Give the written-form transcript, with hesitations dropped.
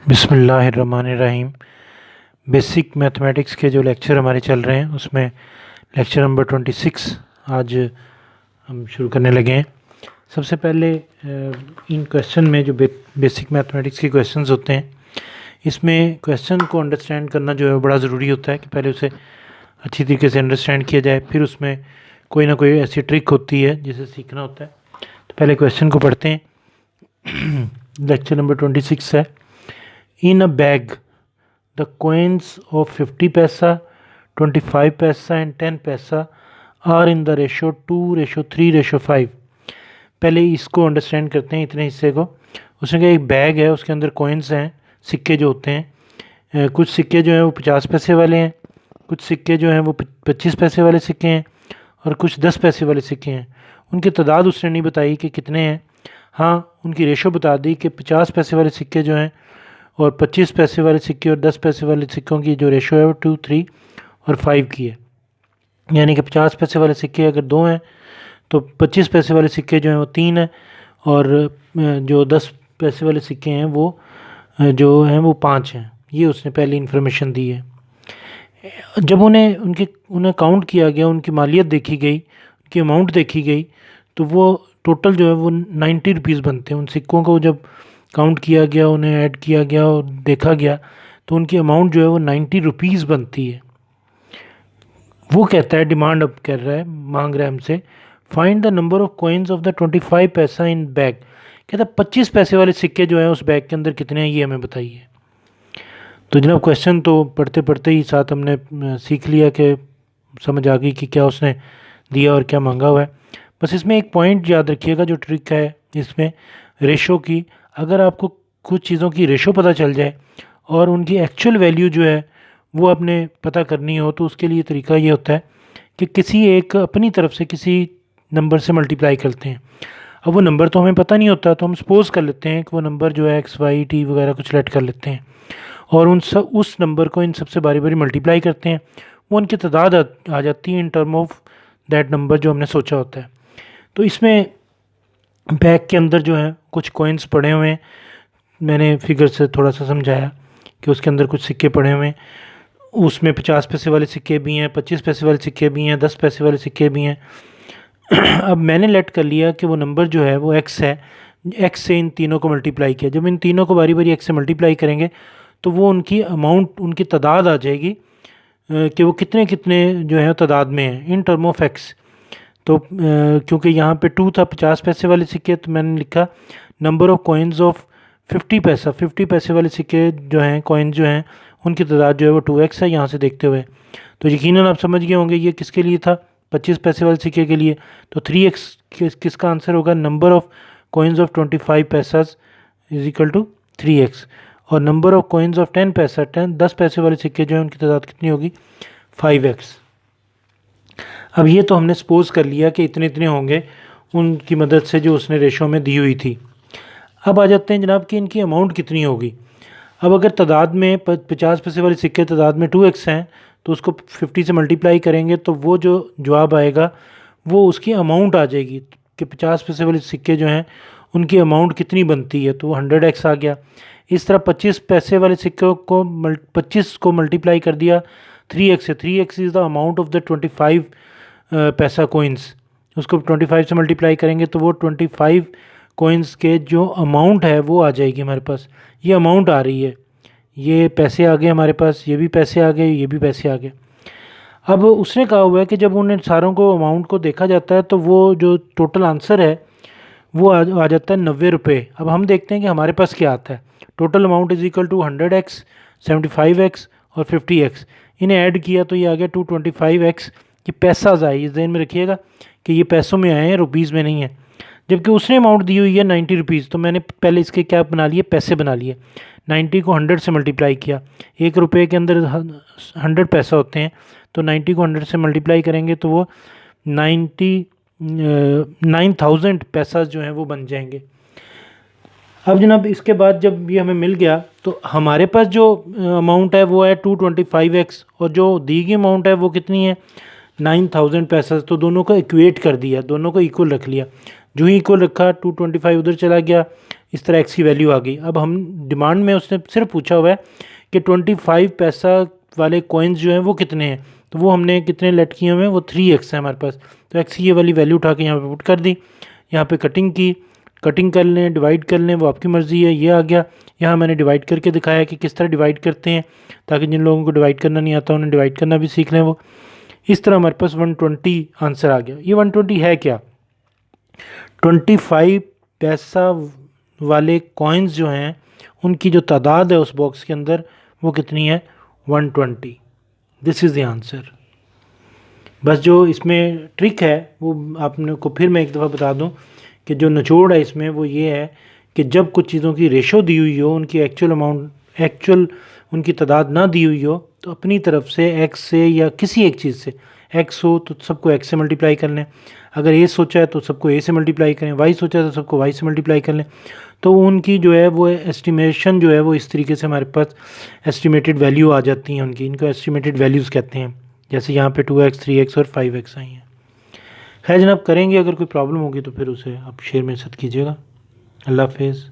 बिस्मिल्लाहिर्रहमानिर्रहीम। Basic mathematics के जो लेक्चर हमारे चल रहे हैं उसमें लेक्चर नंबर 26 आज हम शुरू करने लगे हैं। सबसे पहले इन क्वेश्चन में जो बेसिक मैथमेटिक्स के क्वेश्चंस होते हैं, इसमें क्वेश्चन को अंडरस्टैंड करना जो है बड़ा ज़रूरी होता है कि पहले उसे अच्छी तरीके से अंडरस्टैंड किया जाए, फिर उसमें कोई ना कोई ऐसी ट्रिक होती है जिसे सीखना होता है। तो पहले क्वेश्चन को पढ़ते हैं। लेक्चर नंबर 26 है, In a bag, the coins of 50 paisa, 25 paisa and 10 paisa are in the ratio 2:3:5। पहले इसको अंडरस्टैंड करते हैं, इतने हिस्से को। उसने कहा एक बैग है, उसके अंदर कॉइन्स हैं, सिक्के जो होते हैं। कुछ सिक्के जो हैं वो 50 पैसे वाले हैं, कुछ सिक्के जो हैं वो 25 पैसे वाले सिक्के हैं, और कुछ 10 पैसे वाले सिक्के हैं। उनकी तादाद उसने नहीं बताई कि कितने हैं। हाँ, उनकी रेशो बता दी कि 50 पैसे वाले सिक्के जो हैं और 25 पैसे वाले सिक्के और 10 पैसे वाले सिक्कों की जो रेशो है वो 2, 3 और 5 की है। यानी कि 50 पैसे वाले सिक्के अगर 2 हैं तो 25 पैसे वाले सिक्के जो हैं वो 3 हैं, और जो 10 पैसे वाले सिक्के हैं वो जो हैं वो 5 हैं। ये उसने पहली इन्फॉर्मेशन दी है। जब उन्हें काउंट किया गया, उनकी मालियत देखी गई, उनकी अमाउंट देखी गई, तो वो टोटल जो है वो 90 रुपीज़ बनते हैं। उन सिक्कों को जब काउंट किया गया, उन्हें ऐड किया गया और देखा गया, तो उनकी अमाउंट जो है वो 90 रुपीज़ बनती है। वो कहता है, डिमांड अब कर रहा है, मांग रहा है हमसे, find the number of coins of the 25 पैसा इन बैग। कहता है 25 पैसे वाले सिक्के जो हैं उस बैग के अंदर कितने हैं, ये हमें बताइए। तो जनाब क्वेश्चन तो पढ़ते पढ़ते ही साथ हमने सीख लिया कि समझ आ गई कि क्या उसने दिया और क्या मांगा हुआ है। बस इसमें एक पॉइंट याद रखिएगा, जो ट्रिक है इसमें रेशो की। अगर आपको कुछ चीज़ों की रेशो पता चल जाए और उनकी एक्चुअल वैल्यू जो है वो आपने पता करनी हो, तो उसके लिए तरीका ये होता है कि किसी एक अपनी तरफ से किसी नंबर से मल्टीप्लाई करते हैं। अब वो नंबर तो हमें पता नहीं होता, तो हम सपोज कर लेते हैं कि वो नंबर जो है एक्स वाई टी वगैरह कुछ सेलेक्ट कर लेते हैं, और उस नंबर को इन सबसे बारी बारी मल्टीप्लाई करते हैं। वो उनकी तादाद आ जाती है in term of that number जो हमने सोचा होता है। तो इसमें बैग के अंदर जो है कुछ कॉइन्स पड़े हुए हैं। मैंने फिगर से थोड़ा सा समझाया कि उसके अंदर कुछ सिक्के पड़े हुए हैं। उसमें 50 पैसे वाले सिक्के भी हैं, 25 पैसे वाले सिक्के भी हैं, 10 पैसे वाले सिक्के भी हैं। अब मैंने लेट कर लिया कि वो नंबर जो है वो एक्स है। एक्स से इन तीनों को मल्टीप्लाई किया। जब इन तीनों को बारी बारी एक्स से मल्टीप्लाई करेंगे तो वो उनकी अमाउंट, उनकी तादाद आ जाएगी कि वो कितने कितने जो है तादाद में है इन टर्म ऑफ एक्स। तो क्योंकि यहाँ पे 2 था 50 पैसे वाले सिक्के, तो मैंने लिखा नंबर ऑफ कॉइन्स ऑफ 50 पैसा। 50 पैसे वाले सिक्के जो हैं, कॉइन जो हैं, उनकी तादाद जो है वो 2x है यहाँ से देखते हुए। तो यकीनन आप समझ गए होंगे ये किसके लिए था, 25 पैसे वाले सिक्के के लिए। तो 3x किसका आंसर होगा, number of coins of 25 paisas is equal to 3x। और नंबर ऑफ कॉइन्स ऑफ 10 पैसा, 10 पैसे वाले सिक्के जो हैं उनकी तादाद कितनी होगी, 5x। अब ये तो हमने सपोज कर लिया कि इतने इतने होंगे, उनकी मदद से जो उसने रेशो में दी हुई थी। अब आ जाते हैं जनाब कि इनकी अमाउंट कितनी होगी। अब अगर तादाद में 50 पैसे वाले सिक्के तादाद में 2x हैं, तो उसको 50 से मल्टीप्लाई करेंगे तो वो जो जवाब आएगा वो उसकी अमाउंट आ जाएगी कि 50 पैसे वाले सिक्के जो हैं उनकी अमाउंट कितनी बनती है, तो वो 100x आ गया। इस तरह 25 पैसे वाले सिक्कों को 25 को मल्टीप्लाई कर दिया 3x से। 3x is the amount of the 25 पैसा कोइंस। उसको 25 से मल्टीप्लाई करेंगे तो वो 25 कोइंस के जो अमाउंट है वो आ जाएगी हमारे पास। ये अमाउंट आ रही है, ये पैसे आ गए हमारे पास, ये भी पैसे आ गए, ये भी पैसे आ गए। अब उसने कहा हुआ है कि जब उन्हें सारों को अमाउंट को देखा जाता है तो वो जो टोटल आंसर है वो आ जाता है 90 रुपये। अब हम देखते हैं कि हमारे पास क्या आता है। Total amount is equal to 100x, 75x और 50x। इन्हें ऐड किया तो ये आ गया 225x। ये पैसा आए, इस ध्यान में रखिएगा कि ये पैसों में आए हैं, रुपीज़ में नहीं है। जबकि उसने अमाउंट दी हुई है 90 रुपीज़, तो मैंने पहले इसके क्या बना लिए, पैसे बना लिए। 90 को 100 से मल्टीप्लाई किया। 1 रुपये के अंदर 100 पैसा होते हैं, तो 90 को 100 से मल्टीप्लाई करेंगे तो वो 9000 पैसा जो हैं वो बन जाएंगे। अब जनाब इसके बाद जब ये हमें मिल गया तो हमारे पास जो अमाउंट है वो है 225x, और जो दी गई अमाउंट है वो कितनी है, 9000 पैसा। तो दोनों को इक्वेट कर दिया, दोनों को इक्वल रख लिया। जो ही इक्वल रखा 225 उधर चला गया, इस तरह एक्स की वैल्यू आ गई। अब हम डिमांड में उसने सिर्फ पूछा हुआ है कि 25 पैसा वाले कॉइन्स जो हैं वो कितने हैं, तो वो हमने कितने लेट किए हुए हैं, वो 3x है हमारे पास। तो एक्स की ये वाली वैल्यू उठा के यहाँ पे पुट कर दी। यहाँ पे कटिंग की, कटिंग कर लें, डिवाइड कर लें, वो आपकी मर्ज़ी है। ये आ गया। यहाँ मैंने डिवाइड करके दिखाया है कि किस तरह डिवाइड करते हैं, ताकि जिन लोगों को डिवाइड करना नहीं आता उन्हें डिवाइड करना भी सीख लें वो। इस तरह हमारे पास 120 आंसर आ गया। ये 120 है क्या? 25 पैसा वाले कॉइन्स जो हैं उनकी जो तादाद है उस बॉक्स के अंदर वो कितनी है? 120। This is the answer. बस जो इसमें ट्रिक है वो आपने को फिर मैं एक दफ़ा बता दूं कि जो निचोड़ है इसमें वो ये है कि जब कुछ चीज़ों की रेशो दी हुई हो, उनकी एक्चुअल उनकी तादाद ना दी हुई हो, तो अपनी तरफ से एक्स से या किसी एक चीज़ से, एक्स हो तो सबको एक्स से मल्टीप्लाई कर लें, अगर ए सोचा है तो सबको ए से मल्टीप्लाई करें, वाई सोचा है तो सबको वाई से मल्टीप्लाई कर लें। तो उनकी जो है वो एस्टिमेशन जो है वो इस तरीके से हमारे पास एस्टिमेटेड वैल्यू आ जाती हैं उनकी। इनको एस्टिमेटेड वैल्यूज़ कहते हैं। जैसे यहाँ पे 2x 3x और 5x आई हैं। खैर जनाब, करेंगे। अगर कोई प्रॉब्लम होगी तो फिर उसे आप शेयर में सद कीजिएगा। अल्लाह हाफिज़।